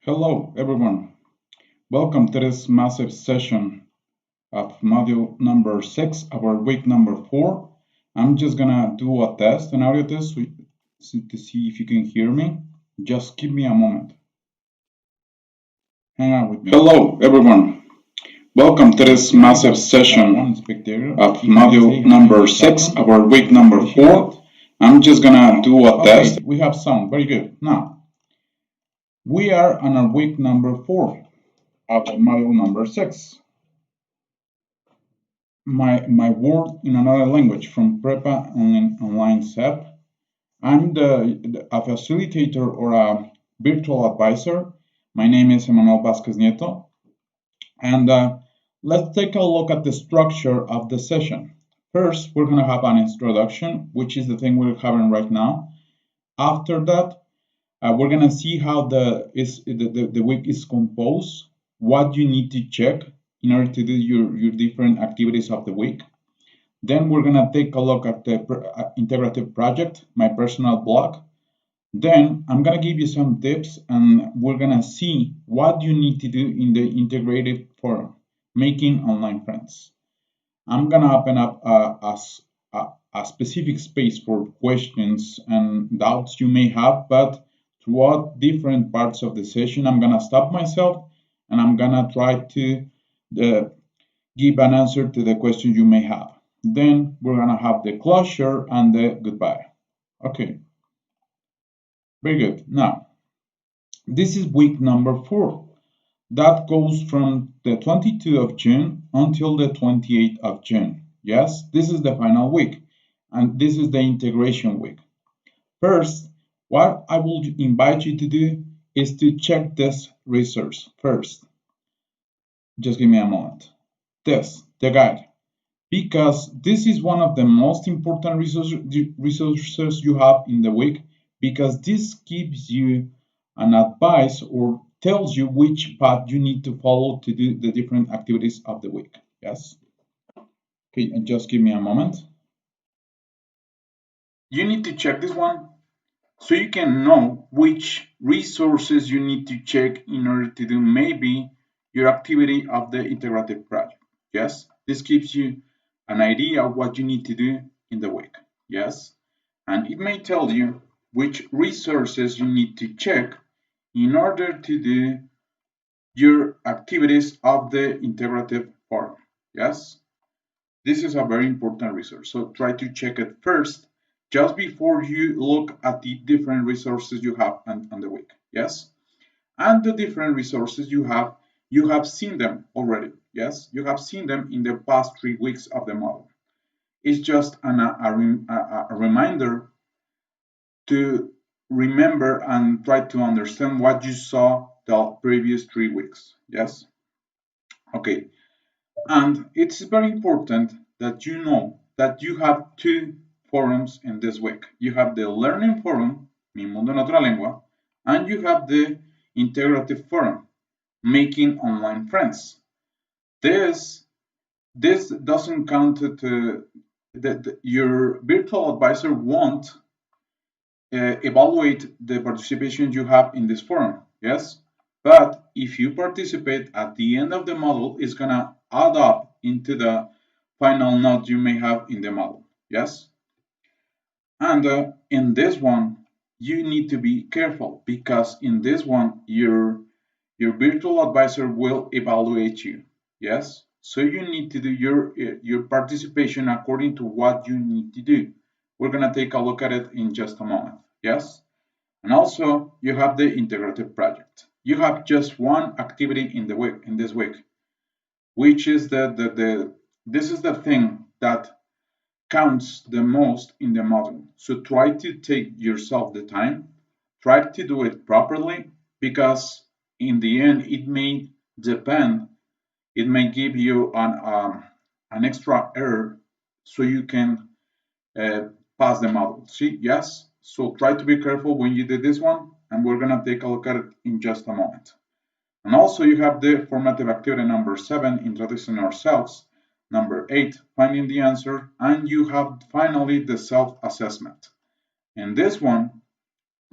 Hello, everyone. Welcome to this massive session of module number 6, our week number 4. I'm just gonna do a test, an audio test, to see if you can hear me. Just give me a moment. Hang out with me. Hello, everyone. Welcome to this massive session of module number 6, our week number 4. I'm just gonna do a test. We have sound. Very good. Now, we are on our week number 4 of module number 6. My word in another language from Prepa Online SEP. I'm a facilitator or a virtual advisor. My name is Emanuel Vázquez Nieto. And let's take a look at the structure of the session. First, we're going to have an introduction, which is the thing we're having right now. After that, we're going to see how the week is composed, what you need to check in order to do your different activities of the week. Then we're going to take a look at the integrative project, my personal blog. Then I'm going to give you some tips and we're going to see what you need to do in the integrated forum, making online friends. I'm going to open up a specific space for questions and doubts you may have, but throughout different parts of the session, I'm going to stop myself and I'm going to try to give an answer to the question you may have. Then we're going to have the closure and the goodbye. Okay. Very good. Now, this is week number 4. That goes from the 22nd of June until the 28th of June. Yes, this is the final week. And this is the integration week. First, what I will invite you to do is to check this resource first. Just give me a moment. The guide, because this is one of the most important resources you have in the week, because this gives you an advice or tells you which path you need to follow to do the different activities of the week. Yes. Okay, and just give me a moment. You need to check this one so you can know which resources you need to check in order to do maybe your activity of the integrative project. Yes, this gives you an idea of what you need to do in the week. Yes, and it may tell you which resources you need to check in order to do your activities of the integrative forum. Yes, this is a very important resource, so try to check it first just before you look at the different resources you have on the week. Yes, and the different resources you have seen them already. Yes, you have seen them in the past 3 weeks of the model. It's just a reminder to remember and try to understand what you saw the previous 3 weeks. Yes. Okay. And it's very important that you know that you have 2 forums in this week. You have the learning forum, mi mundo, otra lengua, and you have the integrative forum, making online friends. This doesn't count to your virtual advisor won't evaluate the participation you have in this forum. Yes, but if you participate at the end of the model, it's gonna add up into the final note you may have in the model. Yes, and in this one you need to be careful, because in this one your virtual advisor will evaluate you. Yes, so you need to do your participation according to what you need to do. We're going to take a look at it in just a moment. Yes, and also you have the integrative project. You have just one activity in this week, which is this is the thing that counts the most in the module. So try to take yourself the time, try to do it properly, because in the end it may give you an extra error so you can pass the model. See, yes, so try to be careful when you do this one, and we're gonna take a look at it in just a moment. And also you have the formative activity number 7, introducing ourselves, number 8, finding the answer, and you have finally the self-assessment. In this one,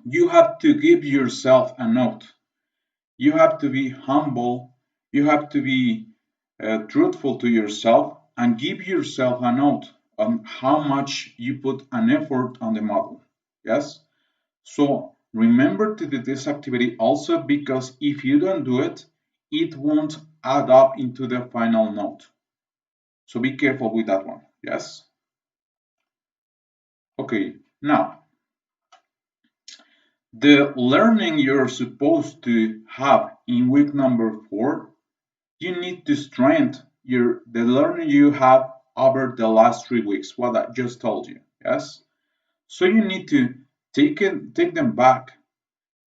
you have to give yourself a note. You have to be humble. You have to be truthful to yourself and give yourself a note on how much you put an effort on the model. Yes? So remember to do this activity also, because if you don't do it, it won't add up into the final note. So be careful with that one. Yes? Okay, now the learning you're supposed to have in week number 4, you need to strengthen the learning you have over the last 3 weeks, what I just told you. Yes? So you need to take them back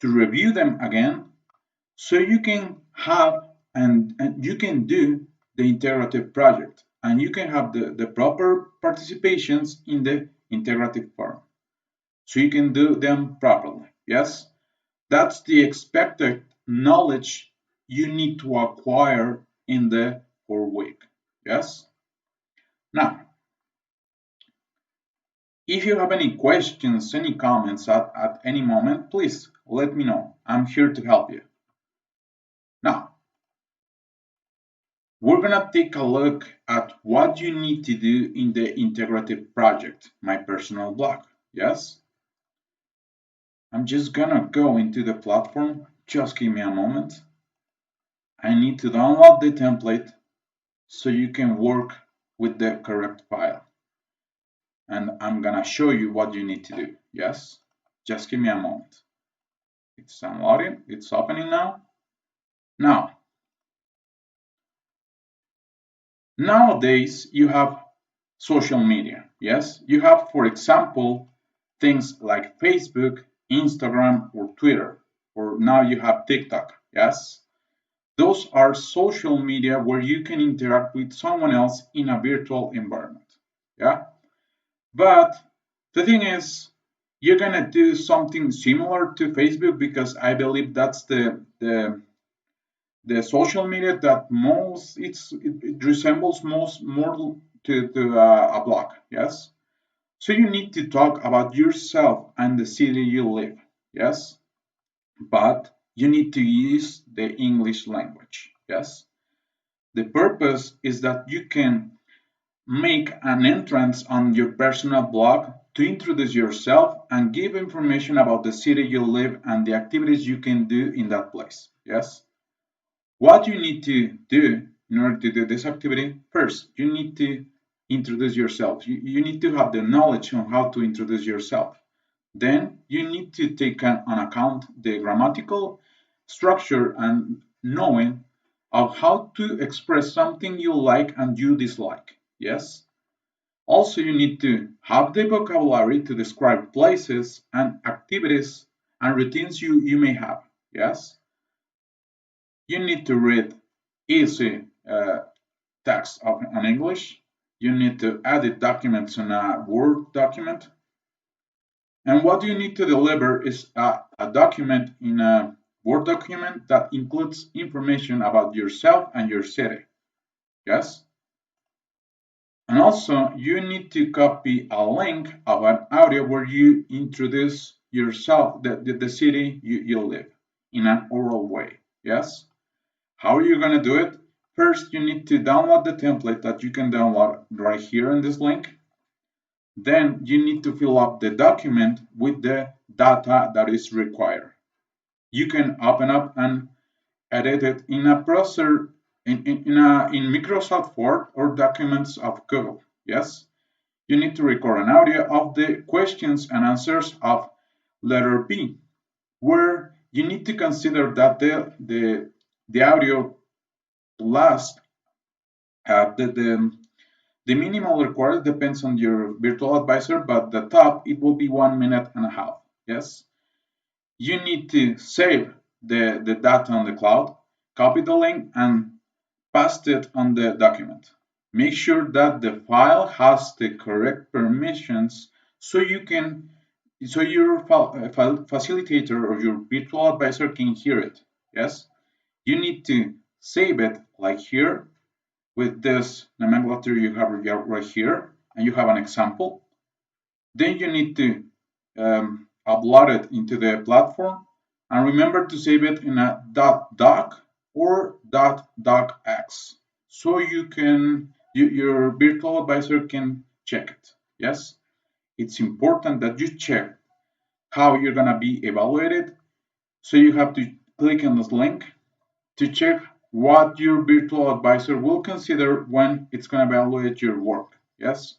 to review them again, so you can have and you can do the integrative project, and you can have the proper participations in the integrative form, so you can do them properly. Yes, that's the expected knowledge you need to acquire in the 4 week. Yes. Now, if you have any questions, any comments at any moment, please let me know. I'm here to help you. Now, we're gonna take a look at what you need to do in the integrative project, my personal blog. Yes? I'm just gonna go into the platform. Just give me a moment. I need to download the template so you can work with the correct file. And I'm gonna show you what you need to do. Yes? Just give me a moment. It's downloading, it's opening now. Now, nowadays you have social media. Yes, you have, for example, things like Facebook, Instagram, or Twitter, or now you have TikTok. Yes, those are social media where you can interact with someone else in a virtual environment. Yeah, but the thing is, you're gonna do something similar to Facebook, because I believe that's the social media that it resembles most more to a blog. Yes. So you need to talk about yourself and the city you live, yes? But you need to use the English language, yes? The purpose is that you can make an entrance on your personal blog to introduce yourself and give information about the city you live and the activities you can do in that place, yes? What you need to do in order to do this activity, first, you need to introduce yourself. You need to have the knowledge on how to introduce yourself. Then you need to take on account the grammatical structure and knowing of how to express something you like and you dislike. Yes. Also, you need to have the vocabulary to describe places and activities and routines you may have. Yes. You need to read easy text on English. You need to edit documents in a Word document. And what you need to deliver is a document in a Word document that includes information about yourself and your city. Yes? And also, you need to copy a link of an audio where you introduce yourself, the city you live, in an oral way. Yes? How are you going to do it? First, you need to download the template that you can download right here in this link. Then you need to fill up the document with the data that is required. You can open up and edit it in a browser in Microsoft Word or documents of Google. Yes, you need to record an audio of the questions and answers of letter B, where you need to consider that the audio lasts the minimal required depends on your virtual advisor, but the top, it will be 1 minute and a half. Yes. You need to save the data on the cloud, copy the link, and paste it on the document. Make sure that the file has the correct permissions so your facilitator or your virtual advisor can hear it. Yes. You need to save it like here with this nomenclature you have right here, and you have an example. Then you need to upload it into the platform And remember to save it in a .doc or .docx so your virtual advisor can check it. Yes, it's important that you check how you're gonna be evaluated. So you have to click on this link to check what your virtual advisor will consider when it's gonna evaluate your work. Yes,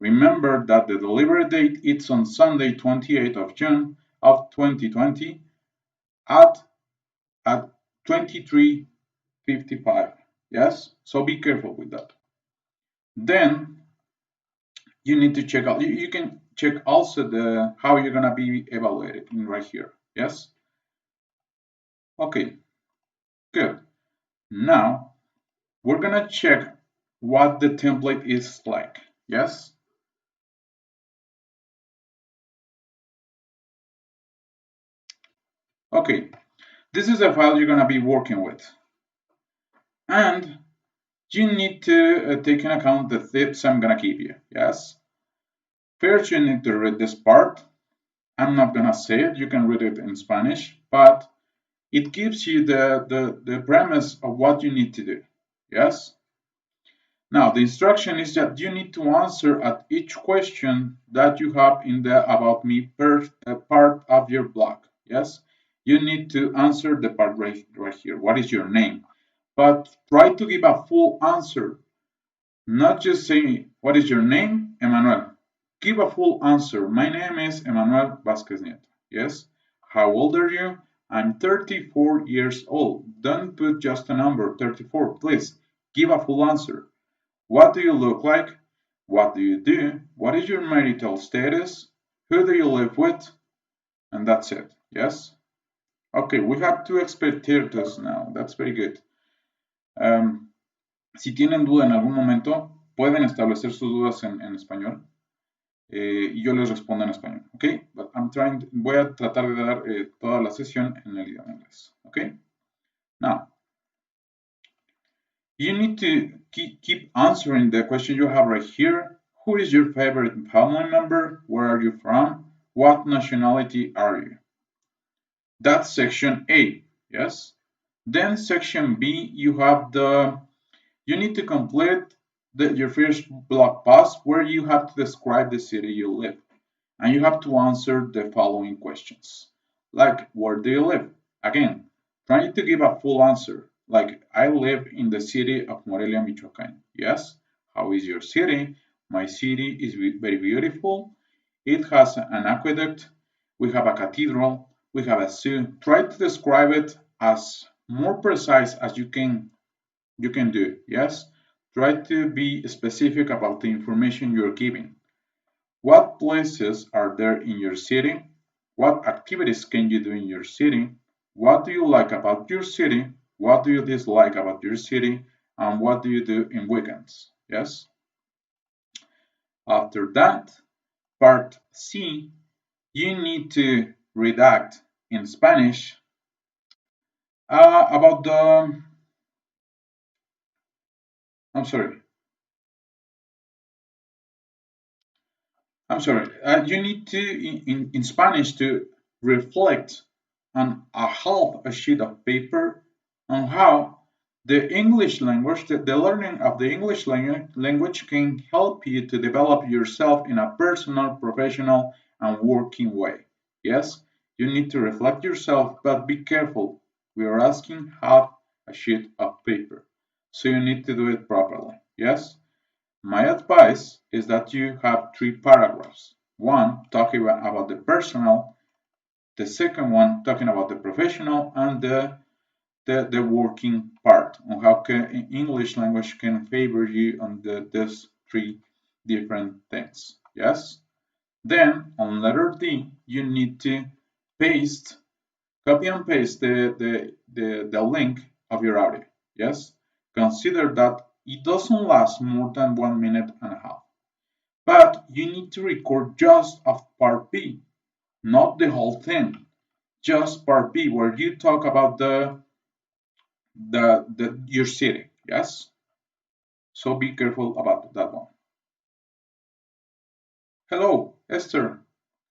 remember that the delivery date is on Sunday, 28th of June of 2020 at 23:55. Yes, so be careful with that. Then you need to check out. You can check also the how you're gonna be evaluated in right here. Yes. Okay. Good. Now we're gonna check what the template is like. Yes. Okay. This is a file you're gonna be working with, and you need to take into account the tips I'm gonna give you. Yes. First, you need to read this part. I'm not gonna say it. You can read it in Spanish, but it gives you the premise of what you need to do. Yes. Now, the instruction is that you need to answer at each question that you have in the About Me part of your blog. Yes, you need to answer the part right here. What is your name? But try to give a full answer, not just say, what is your name? Emmanuel. Give a full answer. My name is Emmanuel Vasquez Nieto. Yes. How old are you? I'm 34 years old. Don't put just a number, 34. Please give a full answer. What do you look like? What do you do? What is your marital status? Who do you live with? And that's it. Yes? Okay, we have two expertos now. That's very good. Si tienen duda en algún momento, pueden establecer sus dudas en español y yo les respondo en español. ¿Ok? But voy a tratar de dar toda la sesión en el idioma inglés. ¿Ok? Now, you need to keep answering the question you have right here. Who is your favorite family member? Where are you from? What nationality are you? That's section A, yes? Then section B, you need to complete your first blog post where you have to describe the city you live. And you have to answer the following questions. Like, where do you live? Again, trying to give a full answer. Like, I live in the city of Morelia, Michoacán. Yes? How is your city? My city is very beautiful. It has an aqueduct. We have a cathedral. We have a zoo. Try to describe it as more precise as you can do. Yes? Try to be specific about the information you're giving. What places are there in your city? What activities can you do in your city? What do you like about your city? What do you dislike about your city? And what do you do in weekends? Yes? After that, part C, you need to redact in Spanish about the, I'm sorry, you need to, in Spanish, to reflect on a half a sheet of paper on how the English language, the learning of the English language can help you to develop yourself in a personal, professional, and working way. Yes, you need to reflect yourself, but be careful. We are asking half a sheet of paper, so you need to do it properly. Yes. My advice is that you have three paragraphs. One talking about the personal, the second one talking about the professional, and the working part on how English language can favor you on these three different things. Yes? Then on letter D, you need to copy and paste the link of your audio. Yes? Consider that it doesn't last more than 1.5 minutes. But you need to record just of part B, not the whole thing. Just part B, where you talk about your city. Yes. So be careful about that one. Hello, Esther.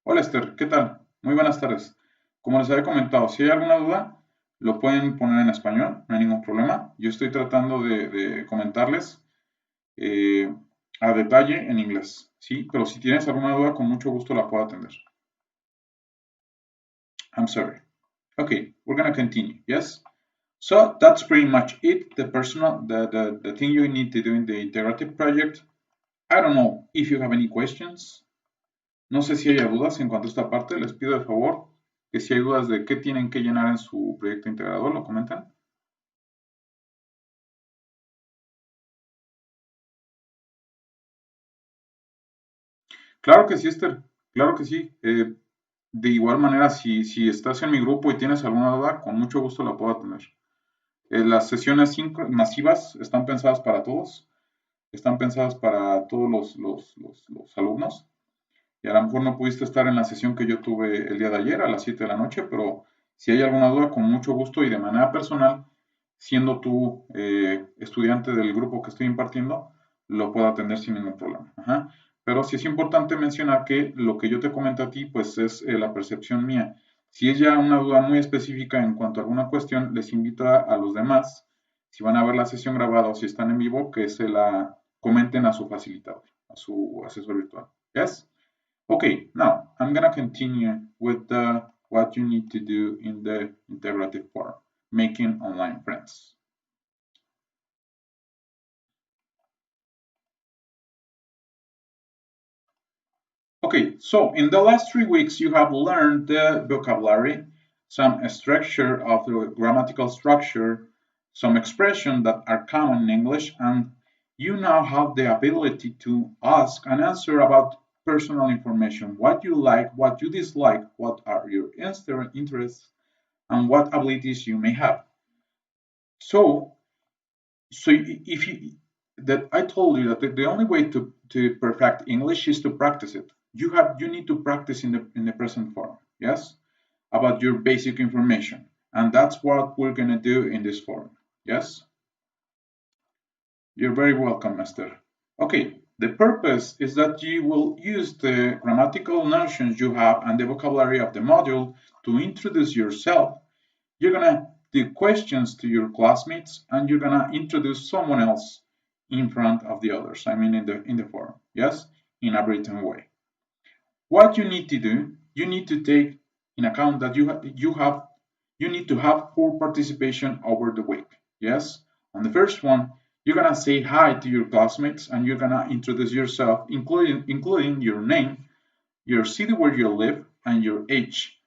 Hola, Esther. ¿Qué tal? Muy buenas tardes. Como les había comentado, si hay alguna duda, lo pueden poner en español, no hay ningún problema. Yo estoy tratando de comentarles a detalle en inglés, ¿sí? Pero si tienes alguna duda, con mucho gusto la puedo atender. I'm sorry. Okay, we're gonna continue, yes? So that's pretty much it, the thing you need to do in the integrative project. I don't know if you have any questions. No sé si haya dudas en cuanto a esta parte. Les pido de favor que si hay dudas de qué tienen que llenar en su proyecto integrador, lo comentan. Claro que sí, Esther. Claro que sí. De igual manera, si estás en mi grupo y tienes alguna duda, con mucho gusto la puedo atender. Las sesiones masivas están pensadas para todos. Están pensadas para todos los alumnos. Y a lo mejor no pudiste estar en la sesión que yo tuve el día de ayer a las 7 de la noche, pero si hay alguna duda, con mucho gusto y de manera personal, siendo tú estudiante del grupo que estoy impartiendo, lo puedo atender sin ningún problema. Ajá. Pero sí es importante mencionar que lo que yo te comento a ti, pues es la percepción mía. Si es ya una duda muy específica en cuanto a alguna cuestión, les invito a los demás, si van a ver la sesión grabada o si están en vivo, que se la comenten a su facilitador, a su asesor virtual. ¿Yes? Okay, now I'm gonna continue with what you need to do in the integrative form, making online friends. Okay, so in the last 3 weeks you have learned the vocabulary, some structure of the grammatical structure, some expressions that are common in English, and you now have the ability to ask and answer about personal information, what you like, what you dislike, what are your interests, and what abilities you may have. So if you that I told you that the only way to perfect English is to practice it. You need to practice in the present form, yes, about your basic information, and that's what we're gonna do in this forum, yes. You're very welcome, Esther. Okay, the purpose is that you will use the grammatical notions you have and the vocabulary of the module to introduce yourself. You're gonna do questions to your classmates and you're gonna introduce someone else in front of the others. I mean in the forum, yes, in a written way. What you need to do, you need to take in account that you need to have 4 participation over the week. Yes, on the first one, you're gonna say hi to your classmates and you're gonna introduce yourself, including your name, your city where you live, and your age.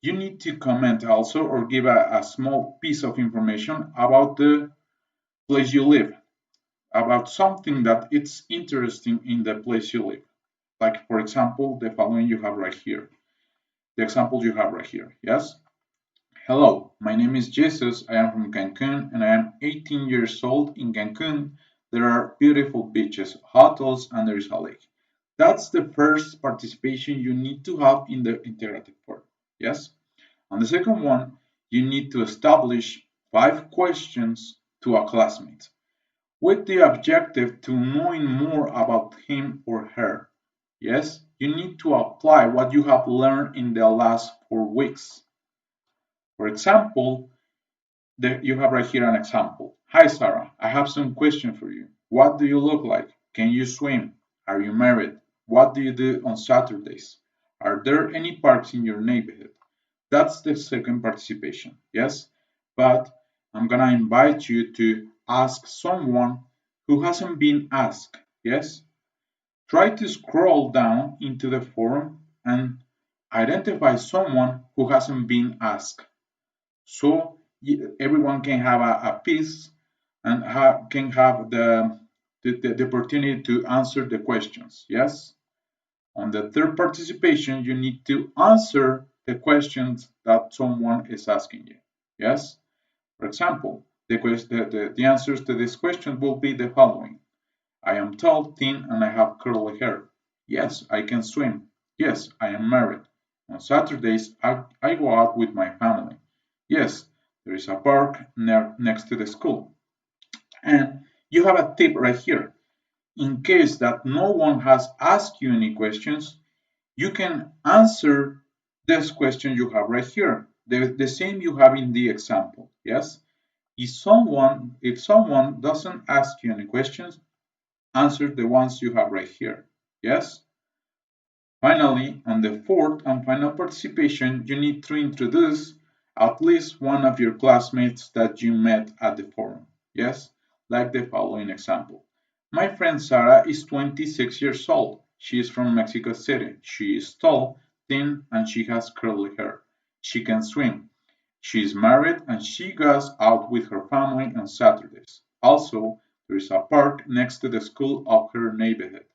You need to comment also or give a small piece of information about the place you live, about something that it's interesting in the place you live. Like, for example, the following you have right here. The example you have right here, yes? Hello, my name is Jesus. I am from Cancun and I am 18 years old. In Cancun, there are beautiful beaches, hotels, and there is a lake. That's the first participation you need to have in the integrative form, yes? On the second one, you need to establish 5 questions to a classmate with the objective to knowing more about him or her. Yes, you need to apply what you have learned in the last 4 weeks. For example, you have right here an example. Hi Sarah, I have some question for you. What do you look like? Can you swim? Are you married? What do you do on Saturdays? Are there any parks in your neighborhood? That's the second participation, yes? But I'm gonna invite you to ask someone who hasn't been asked, yes? Try to scroll down into the forum and identify someone who hasn't been asked. So everyone can have a piece and can have the opportunity to answer the questions, yes? On the third participation, you need to answer the questions that someone is asking you. Yes? For example, the answers to this question will be the following. I am tall, thin, and I have curly hair. Yes, I can swim. Yes, I am married. On Saturdays, I go out with my family. Yes, there is a park next to the school. And you have a tip right here. In case that no one has asked you any questions, you can answer this question you have right here, the same you have in the example, yes? If someone doesn't ask you any questions, answer the ones you have right here, yes? Finally, on the fourth and final participation, you need to introduce at least one of your classmates that you met at the forum, yes? Like the following example. My friend Sarah is 26 years old. She is from Mexico City. She is tall, thin, and she has curly hair. She can swim. She is married and she goes out with her family on Saturdays. Also, there is a park next to the school of her neighborhood.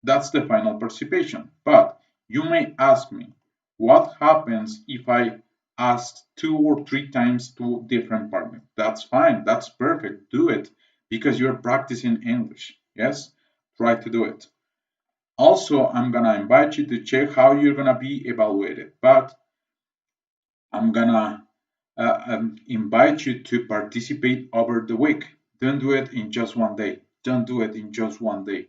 That's the final participation. But you may ask me, what happens if I ask 2 or 3 times to different partners? That's fine. That's perfect. Do it because you're practicing English. Yes? Try to do it. Also, I'm going to invite you to check how you're going to be evaluated. But I'm going to invite you to participate over the week. Don't do it in just one day. Don't do it in just one day.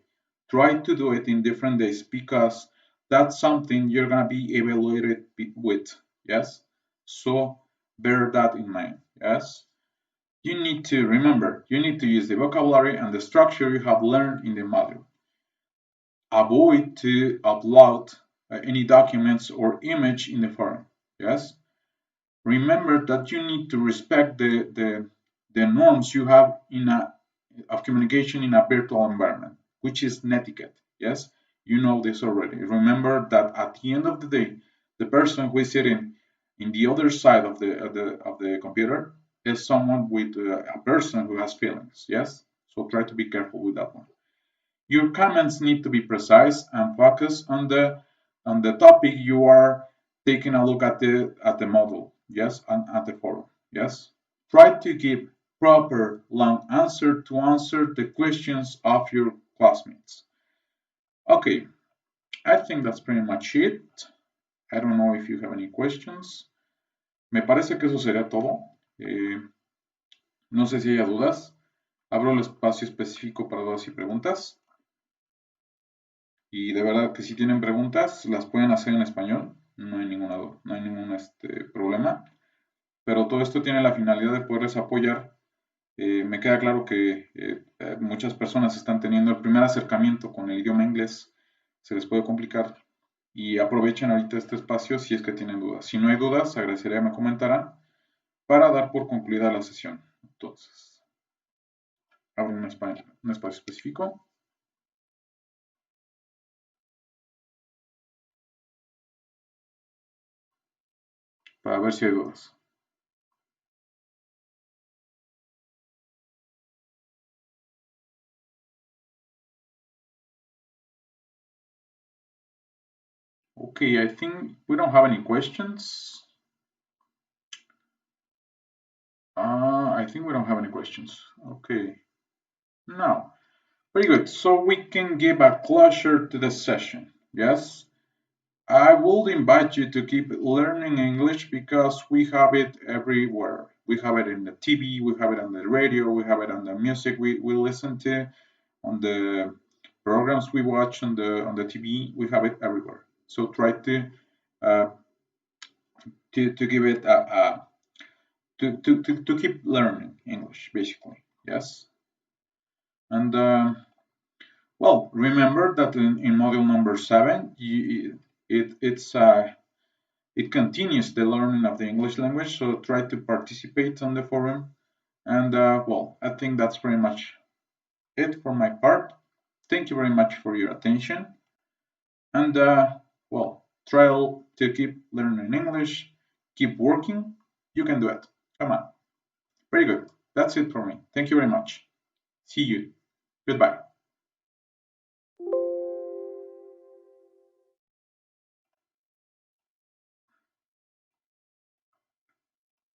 Try to do it in different days because that's something you're going to be evaluated with. Yes? So bear that in mind. Yes? You need to remember, you need to use the vocabulary and the structure you have learned in the module. Avoid to upload any documents or image in the forum. Yes? Remember that you need to respect the norms you have of communication in a virtual environment, which is netiquette. Yes, you know this already. Remember that at the end of the day, the person who is sitting in the other side of the computer is someone with a person who has feelings. Yes, so try to be careful with that one. Your comments need to be precise and focus on the topic you are taking a look at the model, yes, and at the forum, yes. Try to give proper long answer to answer the questions of your classmates. Okay, I think that's pretty much it. I don't know if you have any questions. Me parece que eso sería todo. No sé si haya dudas. Abro el espacio específico para dudas y preguntas. Y de verdad que si tienen preguntas, las pueden hacer en español, no hay ningún problema. Pero todo esto tiene la finalidad de poderles apoyar. Me queda claro que muchas personas están teniendo el primer acercamiento con el idioma inglés, se les puede complicar y aprovechen ahorita este espacio si es que tienen dudas. Si no hay dudas, agradecería que me comentaran para dar por concluida la sesión. Entonces, abro un espacio específico. Para ver si hay dudas. Okay, I think we don't have any questions. I think we don't have any questions. Okay. No. Very good. So we can give a closure to the session. Yes. I would invite you to keep learning English because we have it everywhere. We have it in the TV, we have it on the radio, we have it on the music we listen to, on the programs we watch on the TV. We have it everywhere. So try to give it to keep learning English, basically. Yes. And well, remember that in module number 7, it continues the learning of the English language. So try to participate on the forum. And well, I think that's pretty much it for my part. Thank you very much for your attention. And well, try to keep learning English, keep working. You can do it. Come on. Very good. That's it for me. Thank you very much. See you. Goodbye.